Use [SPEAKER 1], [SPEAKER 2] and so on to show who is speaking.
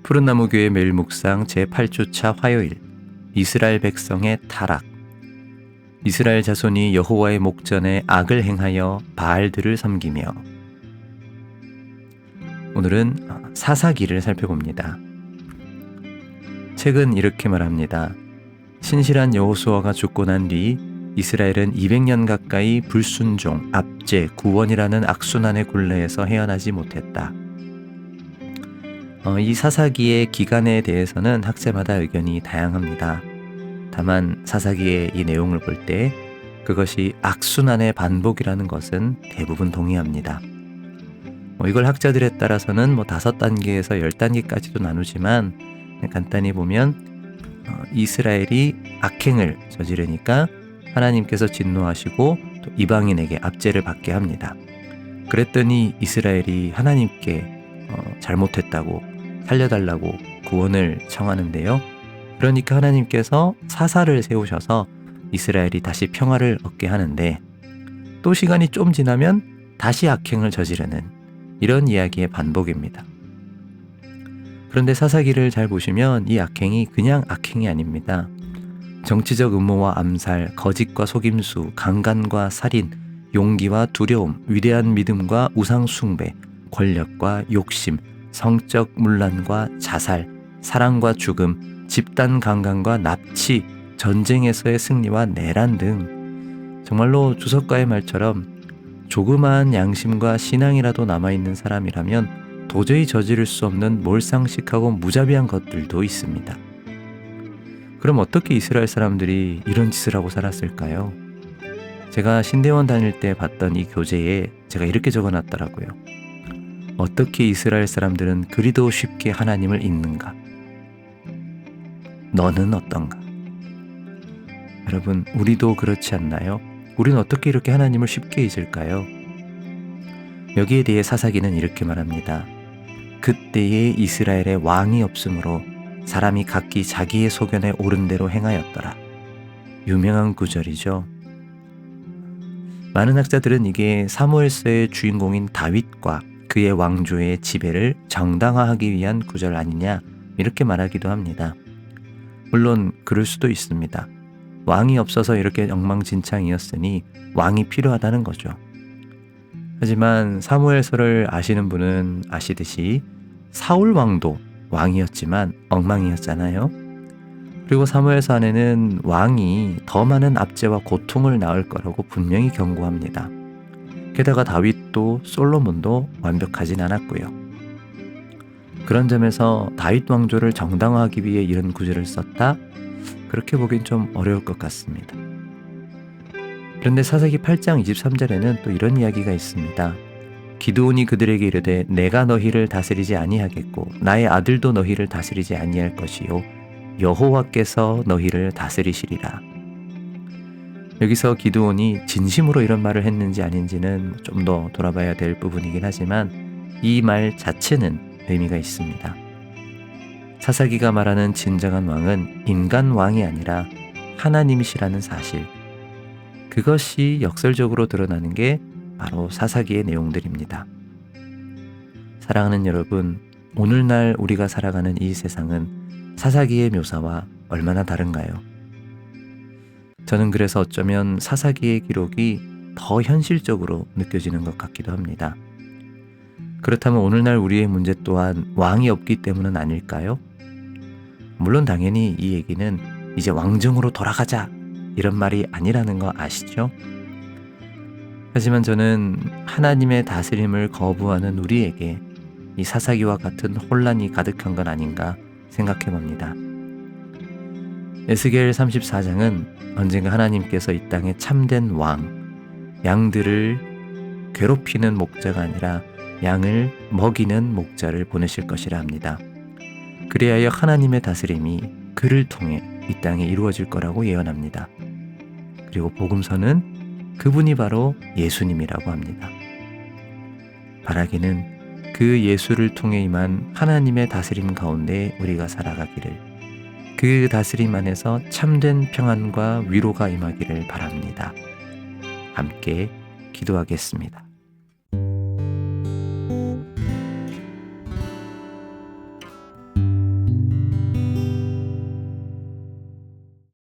[SPEAKER 1] 푸른나무 교회 매일 묵상 제8주차 화요일 이스라엘 백성의 타락. 이스라엘 자손이 여호와의 목전에 악을 행하여 바알들을 섬기며. 오늘은 사사기를 살펴봅니다. 책은 이렇게 말합니다. 신실한 여호수아가 죽고 난 뒤 이스라엘은 200년 가까이 불순종, 압제, 구원이라는 악순환의 굴레에서 헤어나지 못했다. 이 사사기의 기간에 대해서는 학자마다 의견이 다양합니다. 다만 사사기의 이 내용을 볼 때 그것이 악순환의 반복이라는 것은 대부분 동의합니다. 이걸 학자들에 따라서는 5단계에서 10단계까지도 나누지만 간단히 보면 이스라엘이 악행을 저지르니까 하나님께서 진노하시고 또 이방인에게 압제를 받게 합니다. 그랬더니 이스라엘이 하나님께 잘못했다고 살려달라고 구원을 청하는데요. 그러니까 하나님께서 사사를 세우셔서 이스라엘이 다시 평화를 얻게 하는데, 또 시간이 좀 지나면 다시 악행을 저지르는 이런 이야기의 반복입니다. 그런데 사사기를 잘 보시면 이 악행이 그냥 악행이 아닙니다. 정치적 음모와 암살, 거짓과 속임수, 강간과 살인, 용기와 두려움, 위대한 믿음과 우상 숭배, 권력과 욕심, 성적 문란과 자살, 사랑과 죽음, 집단 강간과 납치, 전쟁에서의 승리와 내란 등 정말로 주석가의 말처럼 조그마한 양심과 신앙이라도 남아있는 사람이라면 도저히 저지를 수 없는 몰상식하고 무자비한 것들도 있습니다. 그럼 어떻게 이스라엘 사람들이 이런 짓을 하고 살았을까요? 제가 신대원 다닐 때 봤던 이 교재에 제가 이렇게 적어놨더라고요. 어떻게 이스라엘 사람들은 그리도 쉽게 하나님을 잊는가? 너는 어떤가? 여러분, 우리도 그렇지 않나요? 우리는 어떻게 이렇게 하나님을 쉽게 잊을까요? 여기에 대해 사사기는 이렇게 말합니다. 그때에 이스라엘의 왕이 없으므로 사람이 각기 자기의 소견에 옳은 대로 행하였더라. 유명한 구절이죠. 많은 학자들은 이게 사무엘서의 주인공인 다윗과 그의 왕조의 지배를 정당화하기 위한 구절 아니냐, 이렇게 말하기도 합니다. 물론 그럴 수도 있습니다. 왕이 없어서 이렇게 엉망진창이었으니 왕이 필요하다는 거죠. 하지만 사무엘서를 아시는 분은 아시듯이 사울 왕도 왕이었지만 엉망이었잖아요. 그리고 사무엘서 안에는 왕이 더 많은 압제와 고통을 낳을 거라고 분명히 경고합니다. 게다가 다윗도 솔로몬도 완벽하진 않았고요. 그런 점에서 다윗 왕조를 정당화하기 위해 이런 구절을 썼다? 그렇게 보긴 좀 어려울 것 같습니다. 그런데 사사기 8장 23절에는 또 이런 이야기가 있습니다. 기드온이 그들에게 이르되 내가 너희를 다스리지 아니하겠고 나의 아들도 너희를 다스리지 아니할 것이요 여호와께서 너희를 다스리시리라. 여기서 기드온이 진심으로 이런 말을 했는지 아닌지는 좀 더 돌아봐야 될 부분이긴 하지만 이 말 자체는 의미가 있습니다. 사사기가 말하는 진정한 왕은 인간 왕이 아니라 하나님이시라는 사실, 그것이 역설적으로 드러나는 게 바로 사사기의 내용들입니다. 사랑하는 여러분, 오늘날 우리가 살아가는 이 세상은 사사기의 묘사와 얼마나 다른가요? 저는 그래서 어쩌면 사사기의 기록이 더 현실적으로 느껴지는 것 같기도 합니다. 그렇다면 오늘날 우리의 문제 또한 왕이 없기 때문은 아닐까요? 물론 당연히 이 얘기는 이제 왕정으로 돌아가자 이런 말이 아니라는 거 아시죠? 하지만 저는 하나님의 다스림을 거부하는 우리에게 이 사사기와 같은 혼란이 가득한 건 아닌가 생각해 봅니다. 에스겔 34장은 언젠가 하나님께서 이 땅에 참된 왕, 양들을 괴롭히는 목자가 아니라 양을 먹이는 목자를 보내실 것이라 합니다. 그리하여 하나님의 다스림이 그를 통해 이 땅에 이루어질 거라고 예언합니다. 그리고 복음서는 그분이 바로 예수님이라고 합니다. 바라기는 그 예수를 통해 임한 하나님의 다스림 가운데 우리가 살아가기를, 그 다스림 안에서 참된 평안과 위로가 임하기를 바랍니다. 함께 기도하겠습니다.